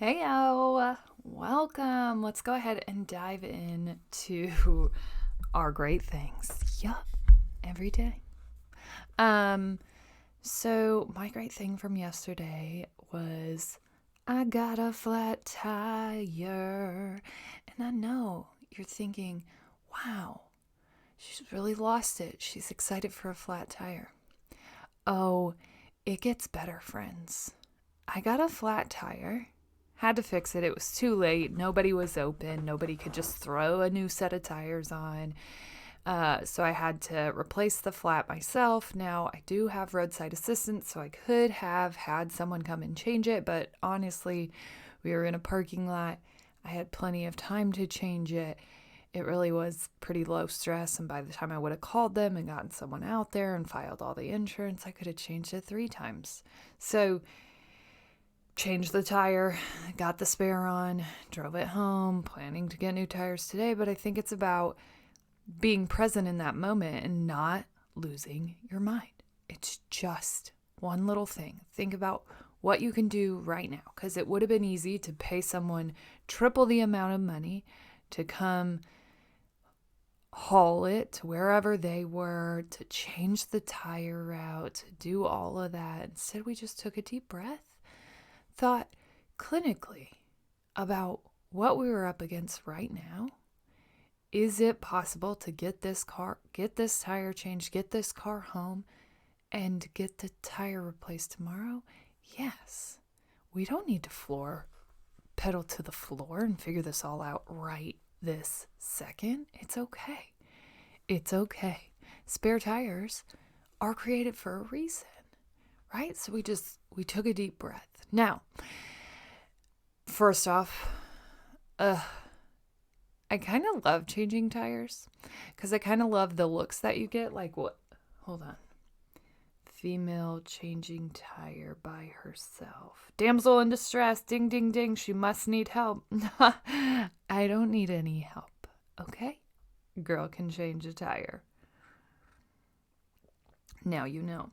Heyo, welcome. Let's go ahead and dive into our great things. Yup, every day. So my great thing from yesterday was I got a flat tire. And I know you're thinking, wow, she's really lost it. She's excited for a flat tire. Oh, it gets better, friends. I got a flat tire. Had to fix it. It was too late. Nobody was open. Nobody could just throw a new set of tires on. So I had to replace the flat myself. Now, I do have roadside assistance, so I could have had someone come and change it. But honestly, we were in a parking lot. I had plenty of time to change it. It really was pretty low stress. And by the time I would have called them and gotten someone out there and filed all the insurance, I could have changed it 3 times. So changed the tire, got the spare on, drove it home, planning to get new tires today. But I think it's about being present in that moment and not losing your mind. It's just one little thing. Think about what you can do right now, because it would have been easy to pay someone triple the amount of money to come haul it to wherever they were, to change the tire route, to do all of that. Instead, we just took a deep breath, thought clinically about what we were up against right now. Is it possible to get this tire changed, get this car home, and get the tire replaced tomorrow? Yes. We don't need to pedal to the floor and figure this all out right this second. It's okay. It's okay. Spare tires are created for a reason, right? So we took a deep breath. Now, first off, I kind of love changing tires because I kind of love the looks that you get. Like what? Hold on. Female changing tire by herself. Damsel in distress. Ding, ding, ding. She must need help. I don't need any help. Okay? Girl can change a tire. Now you know.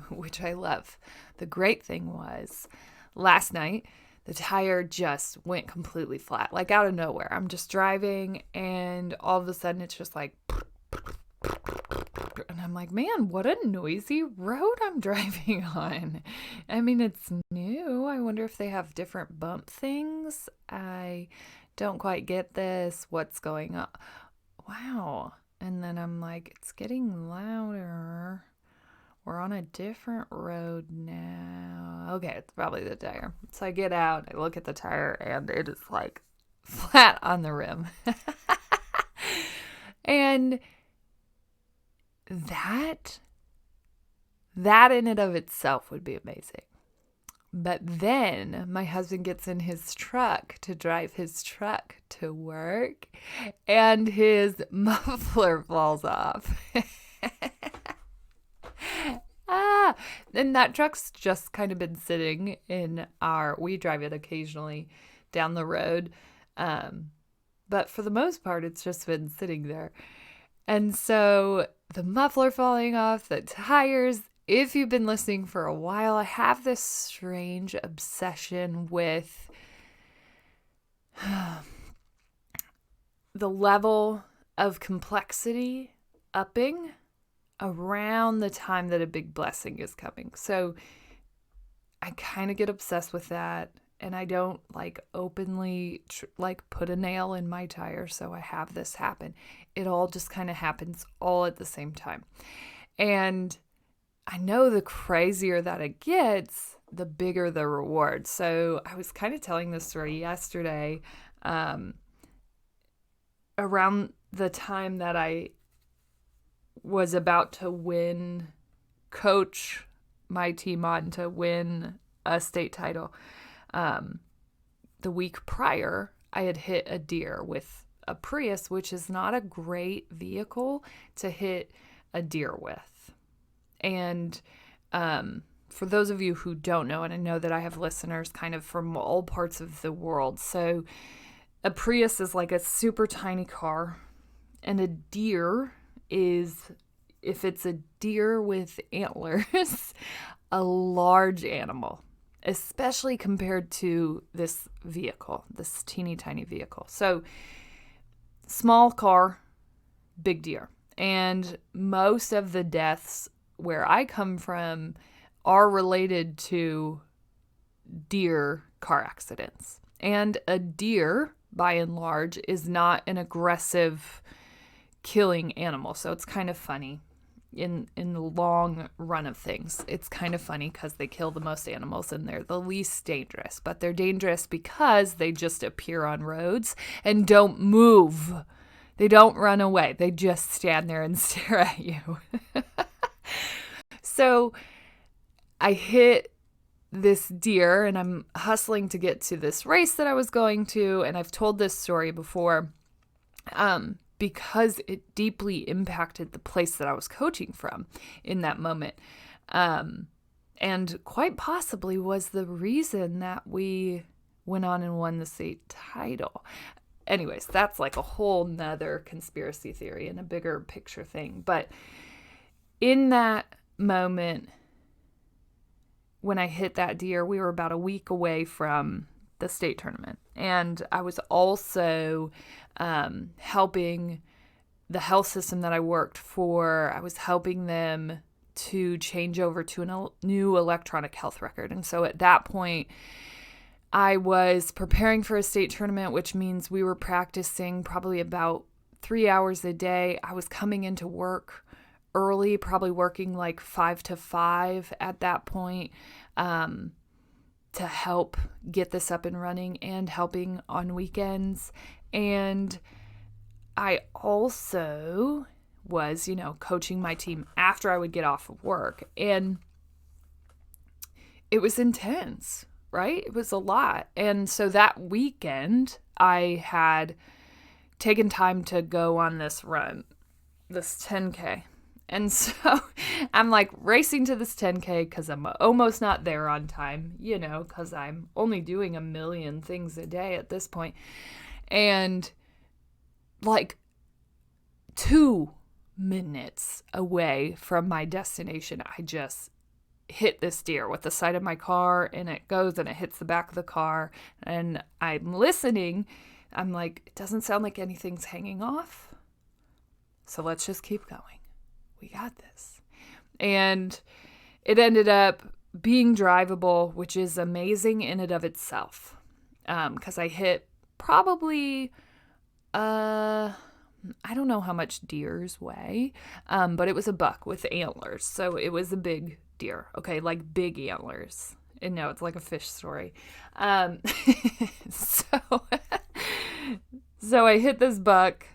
Which I love. The great thing was last night, the tire just went completely flat, like out of nowhere. I'm just driving and all of a sudden it's just like, and I'm like, man, what a noisy road I'm driving on. I mean, it's new. I wonder if they have different bump things. I don't quite get this. What's going on? Wow. And then I'm like, it's getting louder. We're on a different road now. Okay, it's probably the tire. So I get out, I look at the tire, and it is like flat on the rim. And that in and of itself would be amazing. But then my husband gets in his truck to drive his truck to work, and his muffler falls off. And that truck's just kind of been sitting we drive it occasionally down the road. But for the most part, it's just been sitting there. And so the muffler falling off, the tires, if you've been listening for a while, I have this strange obsession with the level of complexity upping around the time that a big blessing is coming. So I kind of get obsessed with that, and I don't openly put a nail in my tire so I have this happen. It all just kind of happens all at the same time. And I know the crazier that it gets, the bigger the reward. So I was kind of telling this story yesterday, around the time that I was about to coach my team on to win a state title. The week prior, I had hit a deer with a Prius, which is not a great vehicle to hit a deer with. And for those of you who don't know, and I know that I have listeners kind of from all parts of the world, so a Prius is like a super tiny car, and a deer is, if it's a deer with antlers, a large animal. especially compared to this vehicle, this teeny tiny vehicle. So small car, big deer. And most of the deaths where I come from are related to deer car accidents. And a deer, by and large, is not an aggressive killing animal. So it's kind of funny in the long run of things. It's kind of funny because they kill the most animals and they're the least dangerous. But they're dangerous because they just appear on roads and don't move. They don't run away. They just stand there and stare at you. So I hit this deer and I'm hustling to get to this race that I was going to. And I've told this story before because it deeply impacted the place that I was coaching from in that moment. And quite possibly was the reason that we went on and won the state title. Anyways, that's like a whole nother conspiracy theory and a bigger picture thing. But in that moment, when I hit that deer, we were about a week away from the state tournament. And I was also helping the health system that I worked for. I was helping them to change over to a new electronic health record. And so at that point, I was preparing for a state tournament, which means we were practicing probably about 3 hours a day. I was coming into work early, probably working like 5 to 5 at that point, to help get this up and running and helping on weekends. And I also was, coaching my team after I would get off of work. And it was intense, right? It was a lot. And so that weekend, I had taken time to go on this run, this 10K. And so I'm like racing to this 10K because I'm almost not there on time, because I'm only doing a million things a day at this point. And like 2 minutes away from my destination, I just hit this deer with the side of my car, and it goes and it hits the back of the car. And I'm listening. I'm like, it doesn't sound like anything's hanging off. So let's just keep going. We got this. And it ended up being drivable, which is amazing in and of itself. Because I hit probably, I don't know how much deers weigh, but it was a buck with antlers. So it was a big deer. Okay, like big antlers. And no, it's like a fish story. So I hit this buck.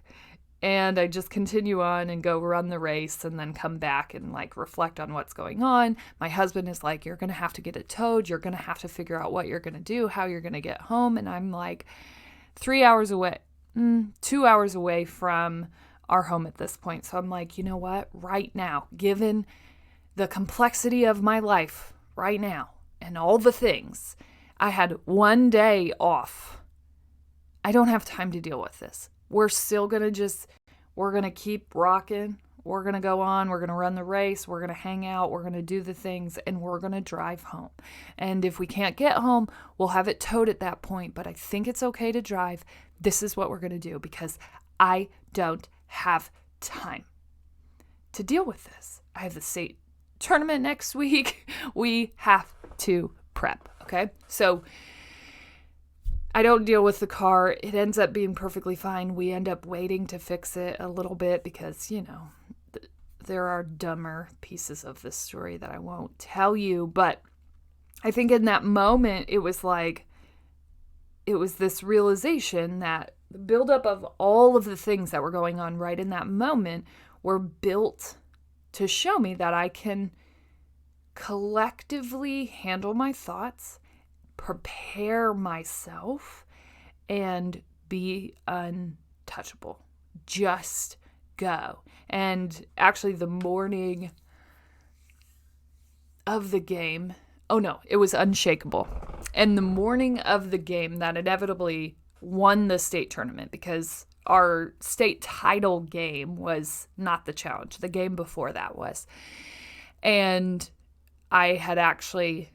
And I just continue on and go run the race and then come back and like reflect on what's going on. My husband is like, you're going to have to get it towed. You're going to have to figure out what you're going to do, how you're going to get home. And I'm like 3 hours away, 2 hours away from our home at this point. So I'm like, you know what? Right now, given the complexity of my life right now and all the things, I had 1 day off. I don't have time to deal with this. We're still going to we're going to keep rocking. We're going to go on. We're going to run the race. We're going to hang out. We're going to do the things, and we're going to drive home. And if we can't get home, we'll have it towed at that point. But I think it's okay to drive. This is what we're going to do because I don't have time to deal with this. I have the state tournament next week. We have to prep. Okay. So I don't deal with the car. It ends up being perfectly fine. We end up waiting to fix it a little bit because, there are dumber pieces of this story that I won't tell you. But I think in that moment, it was this realization that the buildup of all of the things that were going on right in that moment were built to show me that I can collectively handle my thoughts, prepare myself, and be untouchable. Just go. And actually the morning of the game, it was unshakable. And the morning of the game that inevitably won the state tournament, because our state title game was not the challenge. The game before that was. And I had actually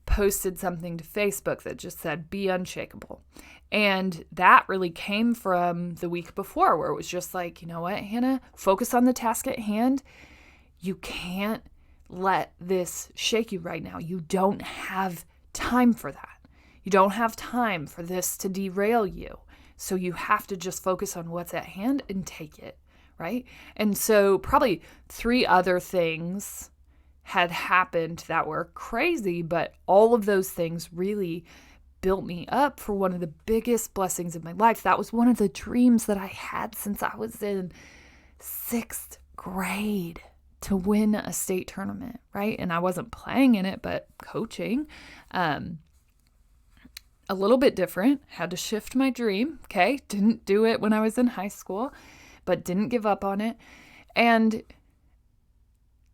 posted something to Facebook that just said, be unshakable. And that really came from the week before, where it was just like, you know what, Hannah, focus on the task at hand. You can't let this shake you right now. You don't have time for that. You don't have time for this to derail you. So you have to just focus on what's at hand and take it, right? And so probably 3 other things had happened that were crazy, but all of those things really built me up for one of the biggest blessings of my life. That was one of the dreams that I had since I was in 6th grade, to win a state tournament, right? And I wasn't playing in it, but coaching. A little bit different. Had to shift my dream, okay? Didn't do it when I was in high school, but didn't give up on it. And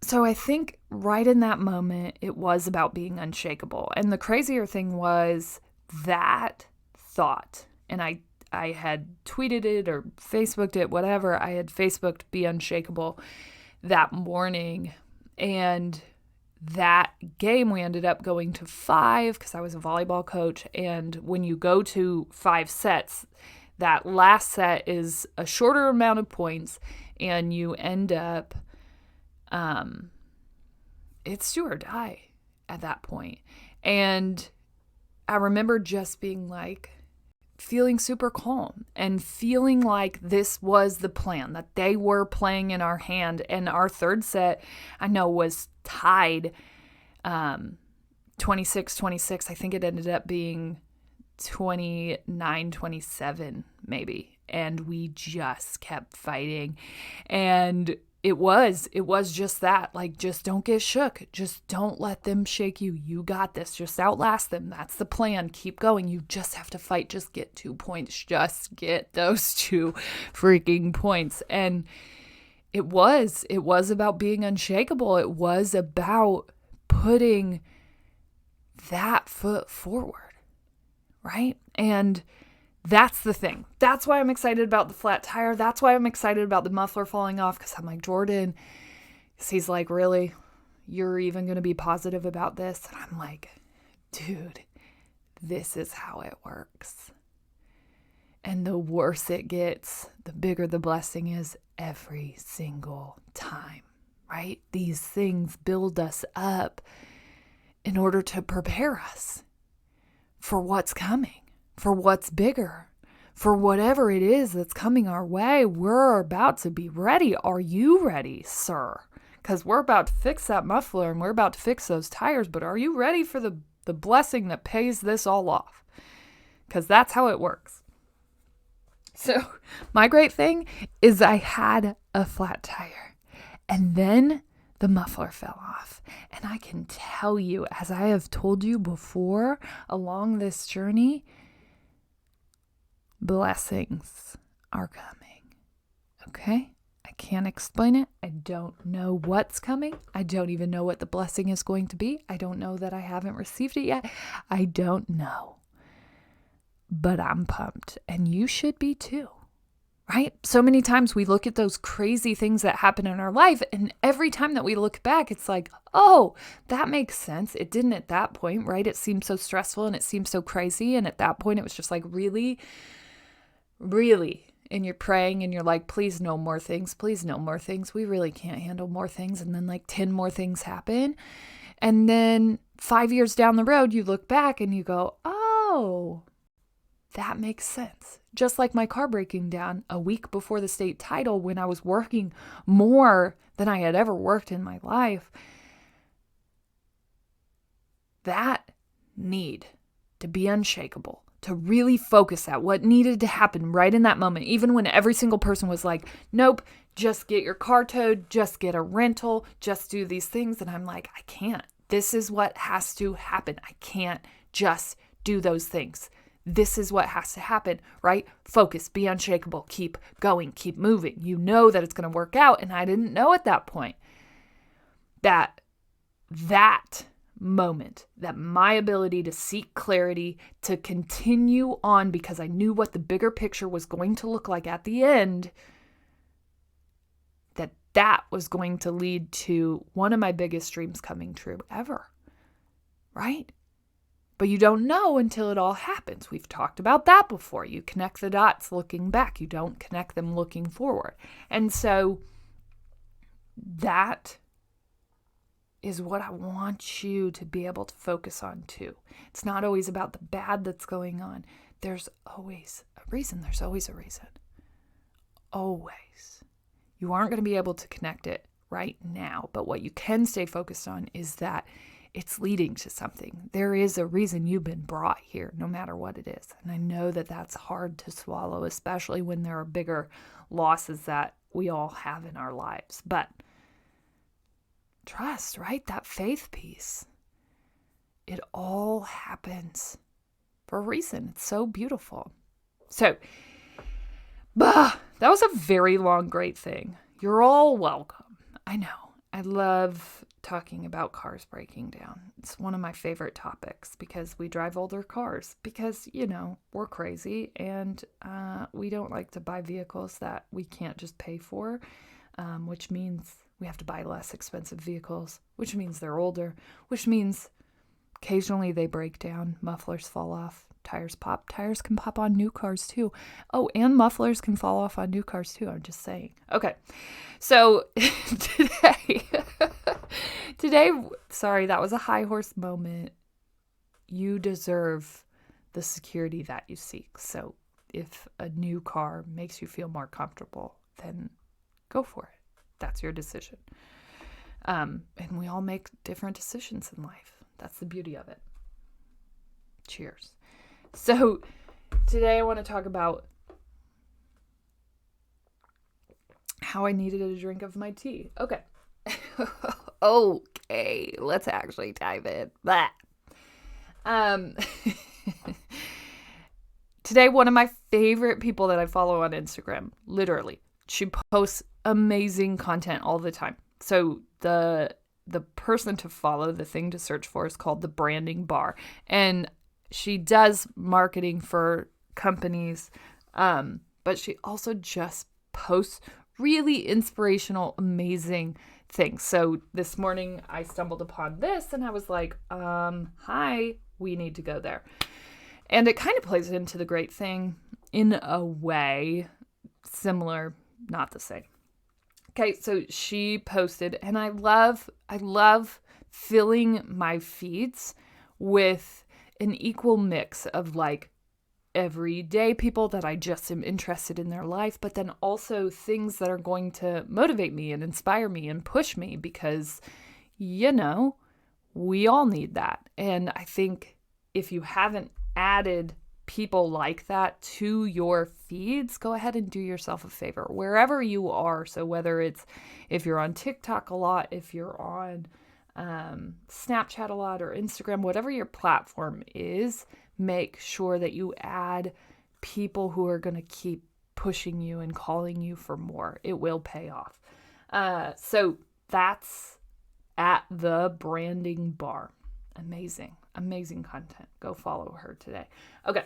so I think right in that moment, it was about being unshakable. And the crazier thing was that thought, and I had tweeted it or Facebooked it, whatever. I had Facebooked be unshakable that morning. And that game, we ended up going to 5 because I was a volleyball coach. And when you go to 5 sets, that last set is a shorter amount of points, and you end up, it's do or die at that point. And I remember just being like, feeling super calm and feeling like this was the plan, that they were playing in our hand. And our 3rd set, I know, was tied 26-26. I think it ended up being 29-27 maybe. And we just kept fighting. And it was just that, like, just don't get shook. Just don't let them shake you. You got this. Just outlast them. That's the plan. Keep going. You just have to fight. Just get 2 points. Just get those 2 freaking points. And it was about being unshakable. It was about putting that foot forward, right? And that's the thing. That's why I'm excited about the flat tire. That's why I'm excited about the muffler falling off, because I'm like, Jordan, he's like, really? You're even going to be positive about this? And I'm like, dude, this is how it works. And the worse it gets, the bigger the blessing is every single time, right? These things build us up in order to prepare us for what's coming, for what's bigger, for whatever it is that's coming our way. We're about to be ready. Are you ready, sir? Because we're about to fix that muffler and we're about to fix those tires, but are you ready for the blessing that pays this all off? Because that's how it works. So my great thing is I had a flat tire, and then the muffler fell off. And I can tell you, as I have told you before along this journey, blessings are coming. Okay? I can't explain it. I don't know what's coming. I don't even know what the blessing is going to be. I don't know that I haven't received it yet. I don't know. But I'm pumped, and you should be too. Right? So many times we look at those crazy things that happen in our life, and every time that we look back, it's like, oh, that makes sense. It didn't at that point, right? It seemed so stressful and it seemed so crazy. And at that point, it was just like, really, really. And you're praying and you're like, please no more things. Please no more things. We really can't handle more things. And then like 10 more things happen. And then 5 years down the road, you look back and you go, oh, that makes sense. Just like my car breaking down a week before the state title, when I was working more than I had ever worked in my life. That need to be unshakable, to really focus at what needed to happen right in that moment, even when every single person was like, nope, just get your car towed, just get a rental, just do these things. And I'm like, I can't. This is what has to happen. I can't just do those things. This is what has to happen, right? Focus, be unshakable, keep going, keep moving. You know that it's going to work out. And I didn't know at that point that moment, that my ability to seek clarity, to continue on because I knew what the bigger picture was going to look like at the end, that was going to lead to one of my biggest dreams coming true ever, right? But you don't know until it all happens. We've talked about that before. You connect the dots looking back. You don't connect them looking forward. And so that is what I want you to be able to focus on too. It's not always about the bad that's going on. There's always a reason. There's always a reason. Always. You aren't going to be able to connect it right now. But what you can stay focused on is that it's leading to something. There is a reason you've been brought here, no matter what it is. And I know that that's hard to swallow, especially when there are bigger losses that we all have in our lives. But trust, right? That faith piece. It all happens for a reason. It's so beautiful. So, that was a very long, great thing. You're all welcome. I know. I love talking about cars breaking down. It's one of my favorite topics because we drive older cars because, we're crazy and we don't like to buy vehicles that we can't just pay for, which means we have to buy less expensive vehicles, which means they're older, which means occasionally they break down, mufflers fall off, tires pop. Tires can pop on new cars too. Oh, and mufflers can fall off on new cars too. I'm just saying. Okay. So today, sorry, that was a high horse moment. You deserve the security that you seek. So if a new car makes you feel more comfortable, then go for it. That's your decision. And we all make different decisions in life. That's the beauty of it. Cheers. So today I want to talk about how I needed a drink of my tea. Okay. Okay, let's actually dive in. Today, one of my favorite people that I follow on Instagram, literally, she posts amazing content all the time. So the person to follow, the thing to search for is called The Branding Bar. And she does marketing for companies, but she also just posts really inspirational, amazing things. So this morning I stumbled upon this and I was like, hi, we need to go there. And it kind of plays into the great thing in a way, similar, not the same. Okay, so she posted, and I love filling my feeds with an equal mix of like everyday people that I just am interested in their life, but then also things that are going to motivate me and inspire me and push me because, we all need that. And I think if you haven't added people like that to your feeds, go ahead and do yourself a favor wherever you are. So whether it's if you're on TikTok a lot, if you're on Snapchat a lot or Instagram, whatever your platform is, make sure that you add people who are going to keep pushing you and calling you for more. It will pay off. So that's at The Branding Bar. Amazing content. Go follow her today. Okay.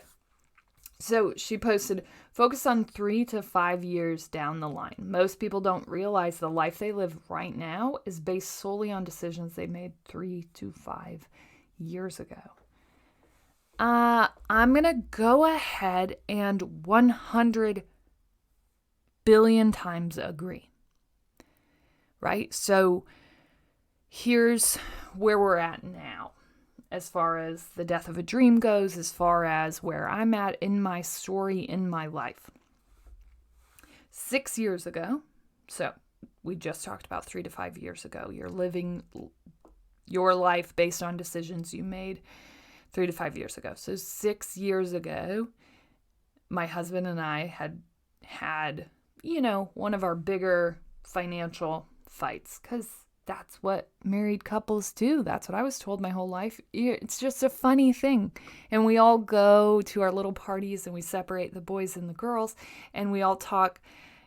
So she posted, focus on 3 to 5 years down the line. Most people don't realize the life they live right now is based solely on decisions they made 3 to 5 years ago. I'm going to go ahead and 100 billion times agree. Right? So here's where we're at now. As far as the death of a dream goes, as far as where I'm at in my story, in my life. 6 years ago, so we just talked about 3 to 5 years ago, you're living your life based on decisions you made 3 to 5 years ago. So 6 years ago, my husband and I had one of our bigger financial fights because that's what married couples do. That's what I was told my whole life. It's just a funny thing. And we all go to our little parties and we separate the boys and the girls and we all talk,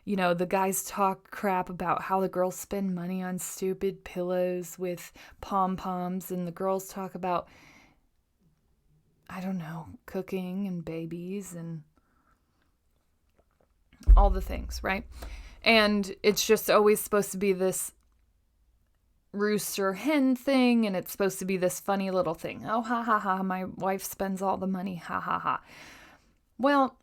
the guys talk crap about how the girls spend money on stupid pillows with pom-poms and the girls talk about, I don't know, cooking and babies and all the things, right? And it's just always supposed to be this rooster hen thing, and it's supposed to be this funny little thing. Oh, ha, ha, ha, my wife spends all the money, ha, ha, ha. Well,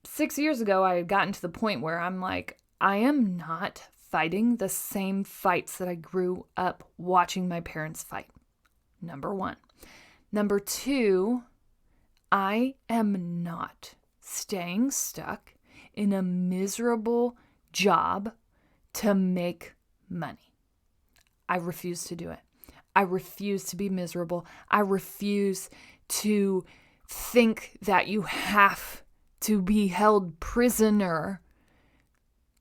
6 years ago, I had gotten to the point where I'm like, I am not fighting the same fights that I grew up watching my parents fight. Number one. Number two, I am not staying stuck in a miserable job to make money. I refuse to do it. I refuse to be miserable. I refuse to think that you have to be held prisoner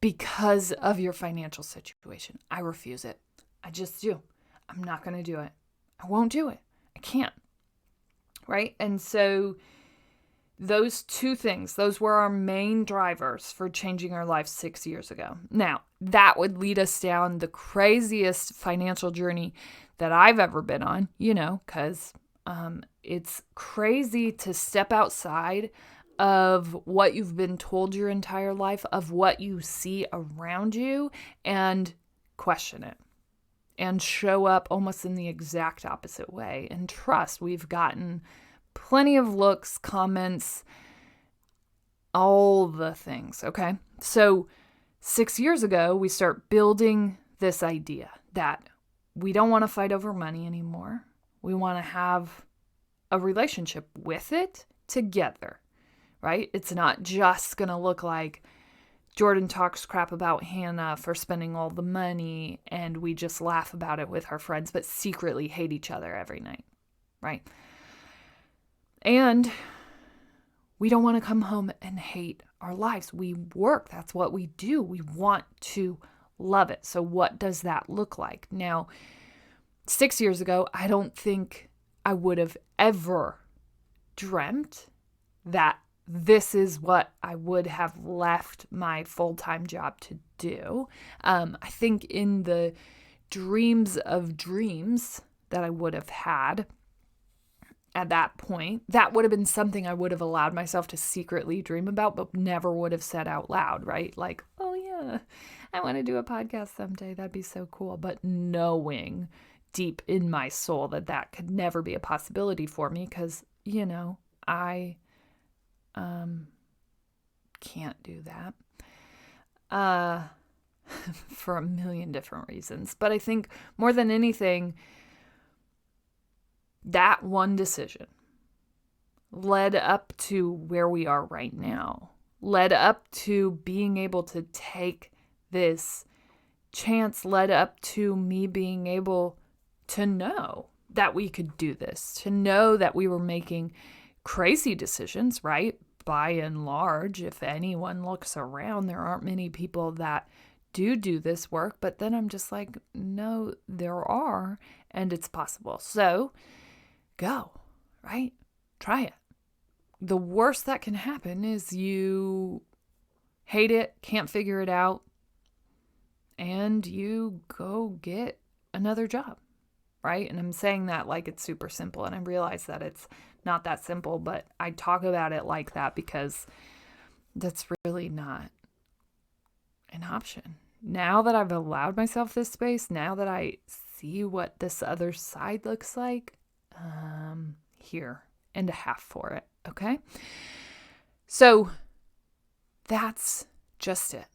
because of your financial situation. I refuse it. I just do. I'm not going to do it. I won't do it. I can't. Right? And so those two things, those were our main drivers for changing our life 6 years ago. Now, that would lead us down the craziest financial journey that I've ever been on, because it's crazy to step outside of what you've been told your entire life, of what you see around you, and question it and show up almost in the exact opposite way. And trust, we've gotten plenty of looks, comments, all the things, okay? So 6 years ago, we start building this idea that we don't want to fight over money anymore. We want to have a relationship with it together, right? It's not just going to look like Jordan talks crap about Hannah for spending all the money and we just laugh about it with our friends, but secretly hate each other every night, right? And we don't want to come home and hate our lives. We work. That's what we do. We want to love it. So what does that look like? Now, 6 years ago, I don't think I would have ever dreamt that this is what I would have left my full-time job to do. I think in the dreams of dreams that I would have had at that point, that would have been something I would have allowed myself to secretly dream about, but never would have said out loud, right? Like, oh yeah, I want to do a podcast someday. That'd be so cool. But knowing deep in my soul that that could never be a possibility for me because, I can't do that for a million different reasons. But I think more than anything, that one decision led up to where we are right now, led up to being able to take this chance, led up to me being able to know that we could do this, to know that we were making crazy decisions, right? By and large, if anyone looks around, there aren't many people that do this work. But then I'm just like, no, there are, and it's possible. So go, right? Try it. The worst that can happen is you hate it, can't figure it out, and you go get another job, right? And I'm saying that like it's super simple, and I realize that it's not that simple, but I talk about it like that because that's really not an option. Now that I've allowed myself this space, now that I see what this other side looks like, here and a half for it, okay? So that's just it.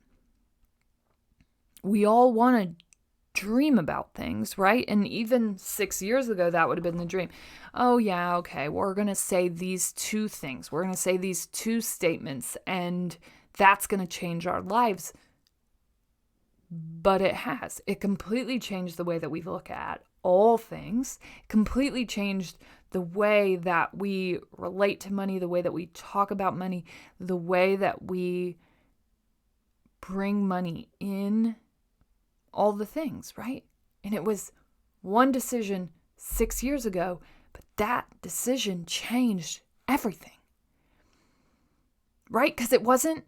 We all want to dream about things, right? And even 6 years ago, that would have been the dream. Oh yeah, okay, we're going to say these two things. We're going to say these two statements, and that's going to change our lives. But it has. It completely changed the way that we look at all things, completely changed the way that we relate to money, the way that we talk about money, the way that we bring money in, all the things, right? And it was one decision 6 years ago, but that decision changed everything, right? Because it wasn't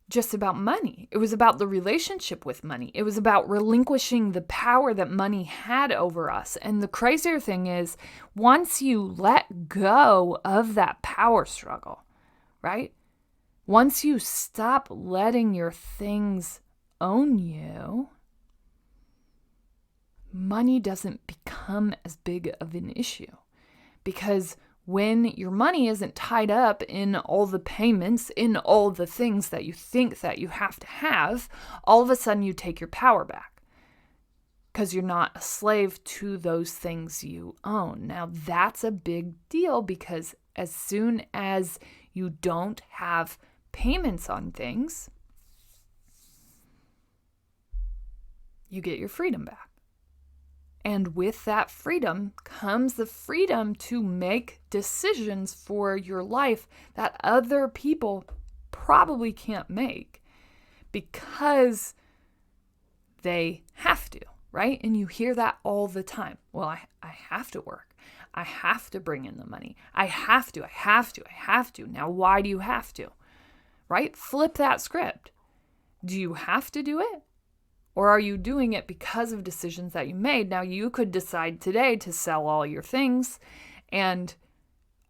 just about money. It was about the relationship with money. It was about relinquishing the power that money had over us. And the crazier thing is, once you let go of that power struggle, right? Once you stop letting your things own you, money doesn't become as big of an issue. Because when your money isn't tied up in all the payments, in all the things that you think that you have to have, all of a sudden you take your power back because you're not a slave to those things you own. Now, that's a big deal because as soon as you don't have payments on things, you get your freedom back. And with that freedom comes the freedom to make decisions for your life that other people probably can't make because they have to, right? And you hear that all the time. Well, I have to work. I have to bring in the money. I have to. Now, why do you have to? Right? Flip that script. Do you have to do it? Or are you doing it because of decisions that you made? Now, you could decide today to sell all your things, and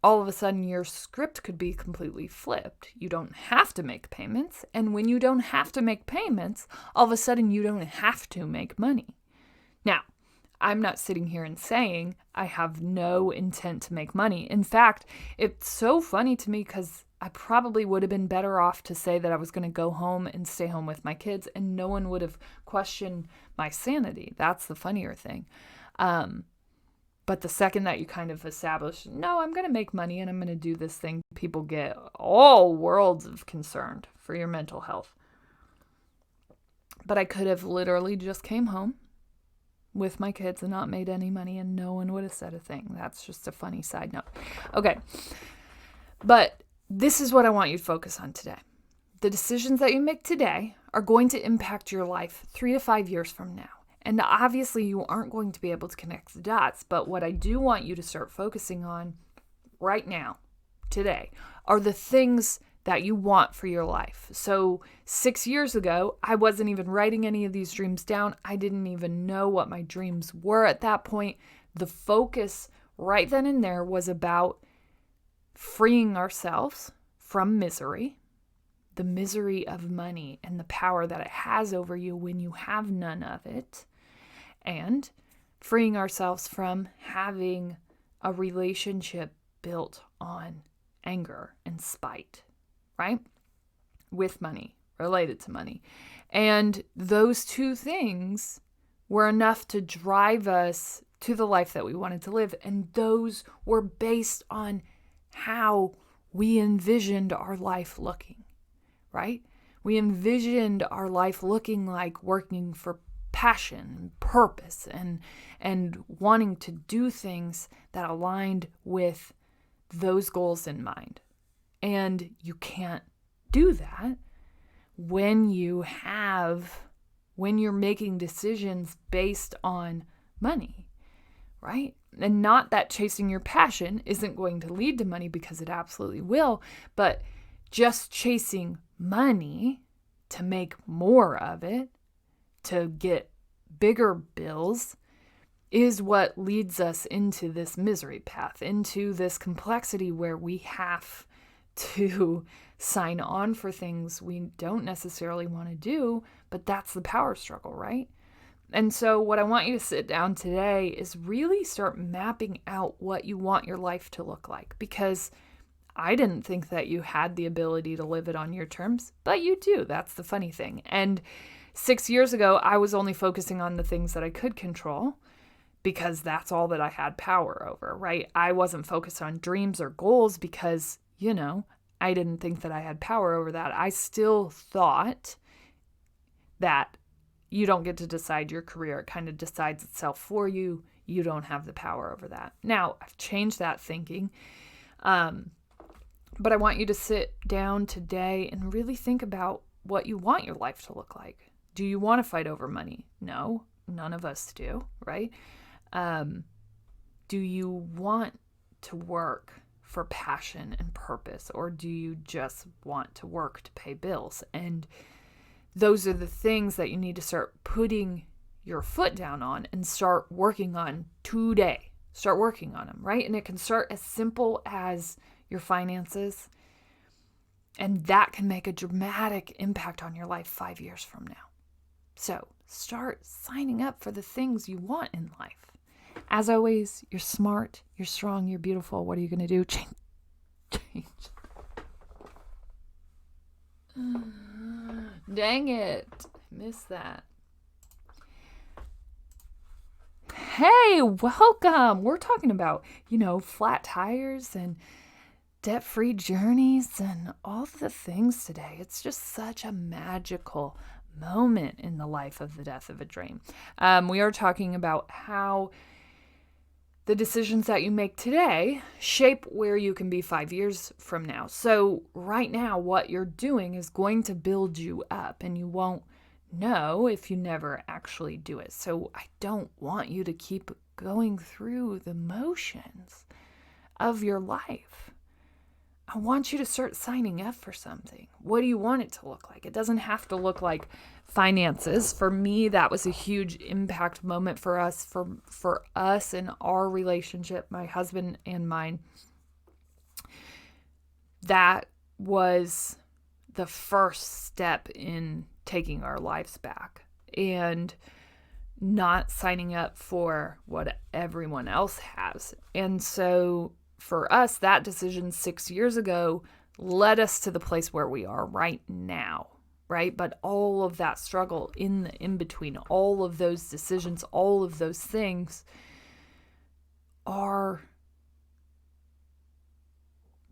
all of a sudden your script could be completely flipped. You don't have to make payments. And when you don't have to make payments, all of a sudden you don't have to make money. Now, I'm not sitting here and saying I have no intent to make money. In fact, it's so funny to me because I probably would have been better off to say that I was going to go home and stay home with my kids, and no one would have questioned my sanity. That's the funnier thing. But the second that you kind of establish, no, I'm going to make money and I'm going to do this thing, people get all worlds of concerned for your mental health. But I could have literally just came home with my kids and not made any money and no one would have said a thing. That's just a funny side note. Okay. But this is what I want you to focus on today. The decisions that you make today are going to impact your life 3 to 5 years from now. And obviously you aren't going to be able to connect the dots, but what I do want you to start focusing on right now, today, are the things that you want for your life. So 6 years ago, I wasn't even writing any of these dreams down. I didn't even know what my dreams were at that point. The focus right then and there was about freeing ourselves from misery, the misery of money and the power that it has over you when you have none of it, and freeing ourselves from having a relationship built on anger and spite, right? With money, related to money. And those two things were enough to drive us to the life that we wanted to live. And those were based on how we envisioned our life looking, right? We envisioned our life looking like working for passion and purpose and wanting to do things that aligned with those goals in mind. And you can't do that when you're making decisions based on money, right? And not that chasing your passion isn't going to lead to money, because it absolutely will, but just chasing money to make more of it, to get bigger bills, is what leads us into this misery path, into this complexity where we have to sign on for things we don't necessarily want to do, but that's the power struggle, right? And so what I want you to sit down today is really start mapping out what you want your life to look like, because I didn't think that you had the ability to live it on your terms, but you do. That's the funny thing. And 6 years ago, I was only focusing on the things that I could control because that's all that I had power over, right? I wasn't focused on dreams or goals because, I didn't think that I had power over that. I still thought that you don't get to decide your career. It kind of decides itself for you. You don't have the power over that. Now, I've changed that thinking. But I want you to sit down today and really think about what you want your life to look like. Do you want to fight over money? No, none of us do, right? Do you want to work for passion and purpose, or do you just want to work to pay bills? And those are the things that you need to start putting your foot down on and start working on today. Start working on them, right? And it can start as simple as your finances, and that can make a dramatic impact on your life 5 years from now. So start signing up for the things you want in life. As always, you're smart, you're strong, you're beautiful. What are you going to do? Change. Dang it. Missed that. Hey, welcome. We're talking about, flat tires and debt-free journeys and all the things today. It's just such a magical moment in the life of the death of a dream. We are talking about how the decisions that you make today shape where you can be 5 years from now. So right now, what you're doing is going to build you up, and you won't know if you never actually do it. So I don't want you to keep going through the motions of your life. I want you to start signing up for something. What do you want it to look like? It doesn't have to look like finances. For me, that was a huge impact moment for us, for us in our relationship, my husband and mine. That was the first step in taking our lives back and not signing up for what everyone else has. And so for us, that decision 6 years ago led us to the place where we are right now, right? But all of that struggle in between, all of those decisions, all of those things are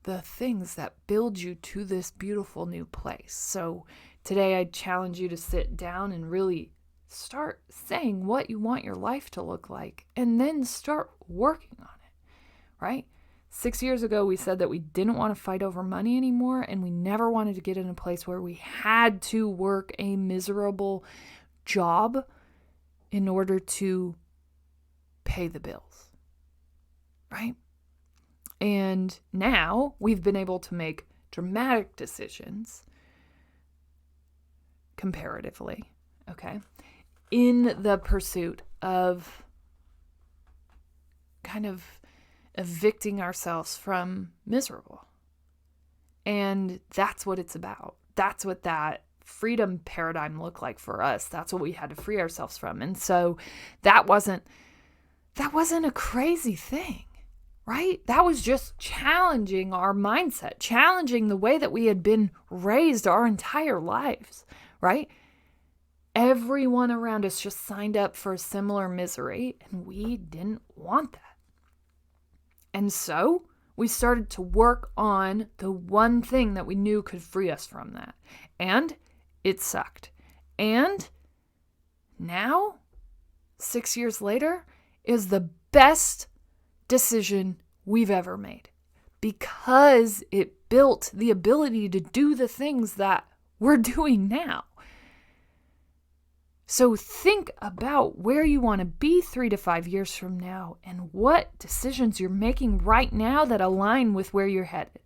the things that build you to this beautiful new place. So today I challenge you to sit down and really start saying what you want your life to look like, and then start working on it, right? 6 years ago, we said that we didn't want to fight over money anymore, and we never wanted to get in a place where we had to work a miserable job in order to pay the bills, right? And now we've been able to make dramatic decisions comparatively, okay, in the pursuit of kind of evicting ourselves from miserable. And that's what it's about. That's what that freedom paradigm looked like for us. That's what we had to free ourselves from. And so that wasn't a crazy thing, right? That was just challenging our mindset, challenging the way that we had been raised our entire lives, right? Everyone around us just signed up for a similar misery, and we didn't want that. And so we started to work on the one thing that we knew could free us from that. And it sucked. And now, 6 years later, is the best decision we've ever made, because it built the ability to do the things that we're doing now. So think about where you want to be 3 to 5 years from now, and what decisions you're making right now that align with where you're headed.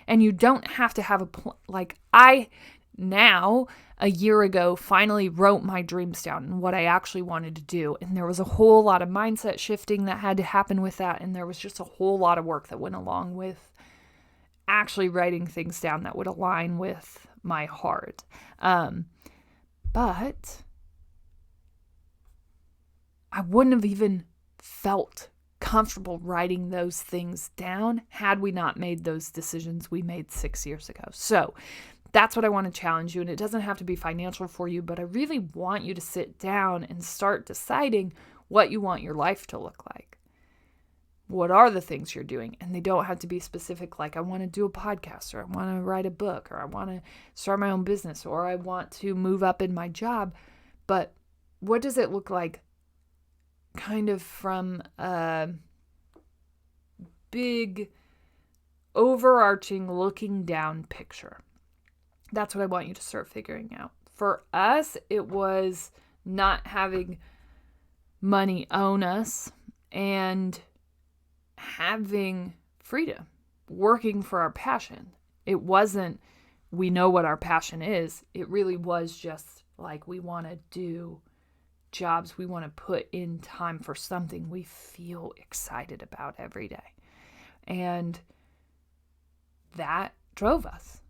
And you don't have to have a like I now, a year ago, finally wrote my dreams down and what I actually wanted to do. And there was a whole lot of mindset shifting that had to happen with that. And there was just a whole lot of work that went along with actually writing things down that would align with my heart. But I wouldn't have even felt comfortable writing those things down had we not made those decisions we made 6 years ago. So that's what I want to challenge you. And it doesn't have to be financial for you, but I really want you to sit down and start deciding what you want your life to look like. What are the things you're doing? And they don't have to be specific, like I want to do a podcast, or I want to write a book, or I want to start my own business, or I want to move up in my job. But what does it look like kind of from a big, overarching, looking down picture? That's what I want you to start figuring out. For us, it was not having money own us and having freedom, working for our passion. It wasn't, we know what our passion is. It really was just like, we want to do jobs, we want to put in time for something we feel excited about every day. And that drove us.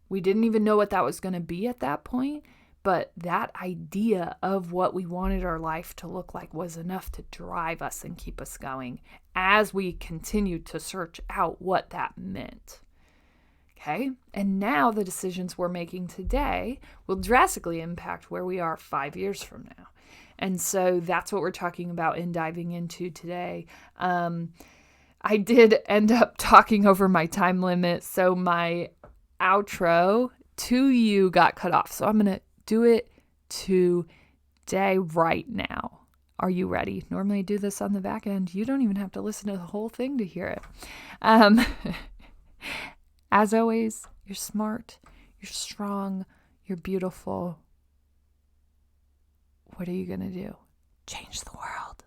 We didn't even know what that was going to be at that point, But that idea of what we wanted our life to look like was enough to drive us and keep us going as we continued to search out what that meant. Okay? And now the decisions we're making today will drastically impact where we are 5 years from now. And so that's what we're talking about in diving into today. I did end up talking over my time limit, so my outro to you got cut off. So I'm going to do it today, right now. Are you ready? Normally I do this on the back end. You don't even have to listen to the whole thing to hear it. As always, you're smart, you're strong, you're beautiful. What are you going to do? Change the world.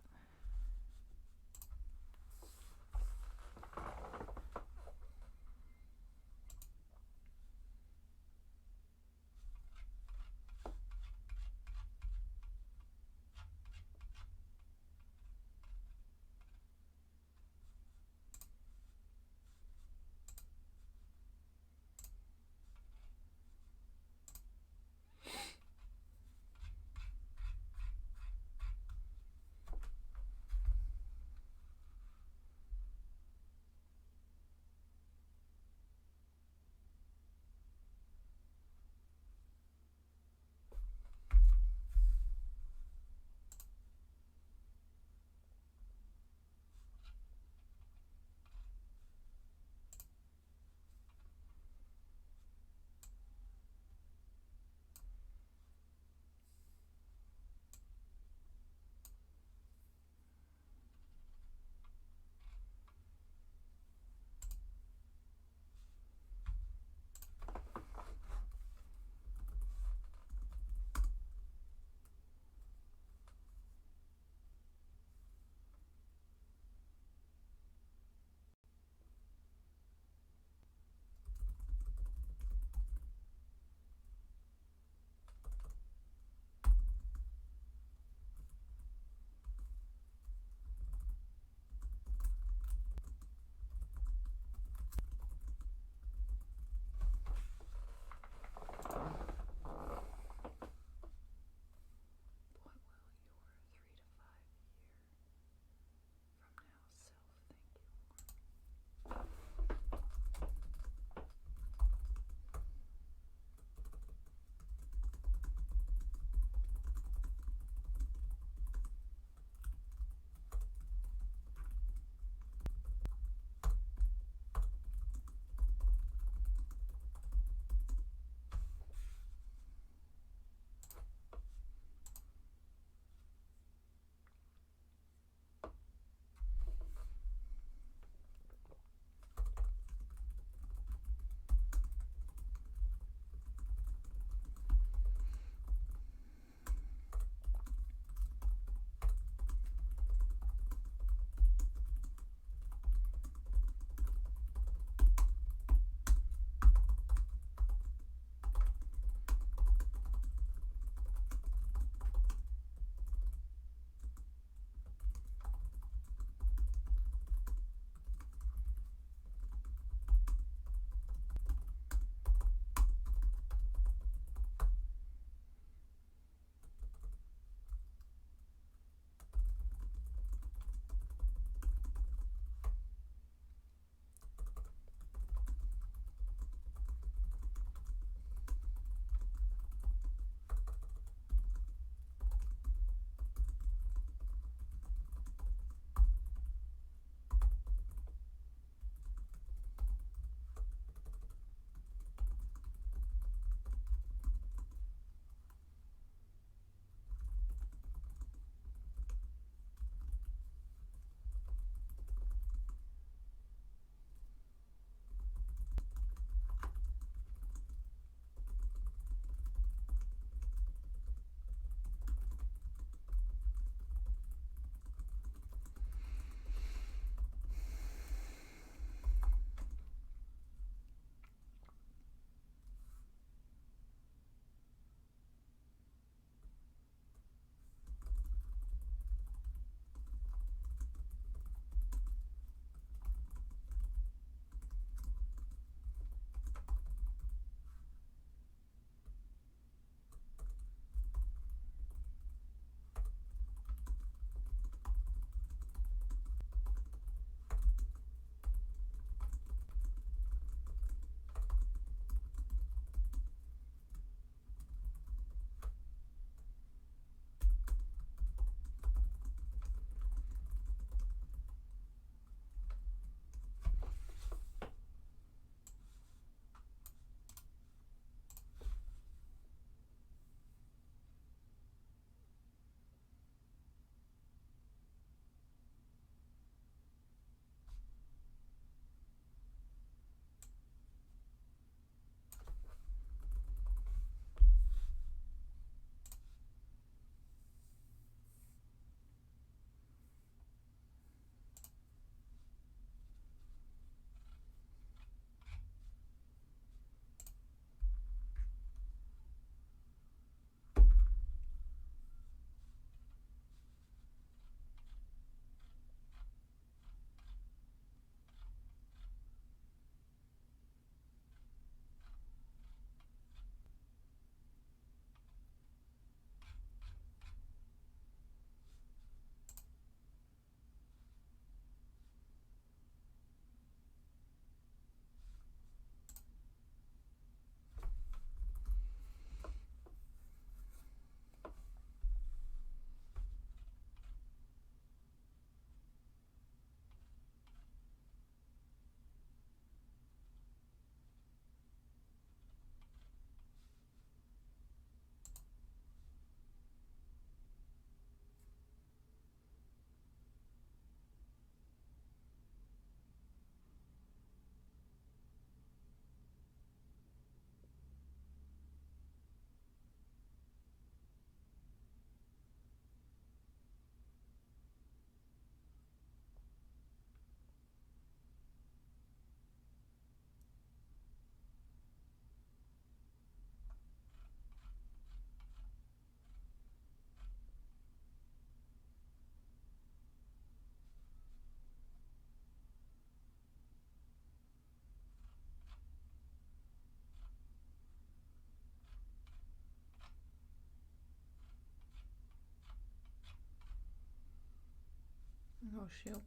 Oh, shoot.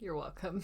You're welcome.